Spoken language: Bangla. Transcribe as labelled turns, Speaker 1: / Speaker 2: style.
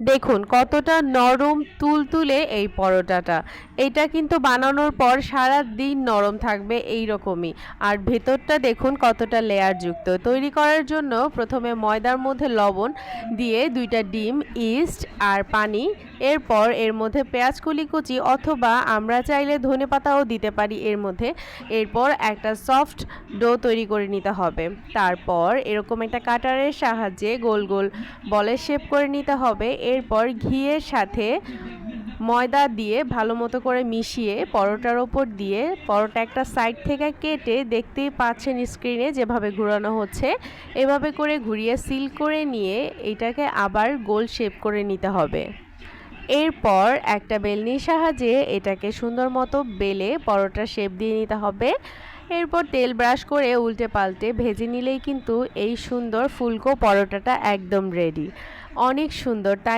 Speaker 1: দেখুন কতটা নরম তুলতুলে এই পরোটাটা। এটা কিন্তু বানানোর পর সারাদিন নরম থাকবে এই রকমই। আর ভেতরটা দেখুন কতটা লেয়ারযুক্ত। তৈরি করার জন্য প্রথমে ময়দার মধ্যে লবণ দিয়ে ২টা ডিম, ইস্ট আর পানি, এরপর এর মধ্যে পেঁয়াজ কুচি অথবা আমরা চাইলে ধনেপাতাও দিতে পারি এর মধ্যে। এরপর একটা সফট ডো তৈরি করে নিতে হবে। তারপর এরকম একটা কাটারের সাহায্যে গোল গোল বলের শেপ করে নিতে হবে। এরপর ঘিয়ের সাথে ময়দা দিয়ে ভালো মতো করে মিশিয়ে পরোটার ওপর দিয়ে পরোটা একটা সাইড থেকে কেটে দেখতেই পাচ্ছেন স্ক্রিনে যেভাবে ঘোরানো হচ্ছে, এভাবে করে ঘুরিয়ে সিল করে নিয়ে এটাকে আবার গোল শেপ করে নিতে হবে। এরপর একটা বেলনির সাহায্যে এটাকে সুন্দর মতো বেলে পরোটার শেপ দিয়ে নিতে হবে। এরপর তেল ব্রাশ করে উল্টে পাল্টে ভেজে নিলেই কিন্তু এই সুন্দর ফুলকো পরোটাটা একদম রেডি। অনেক সুন্দর, তাই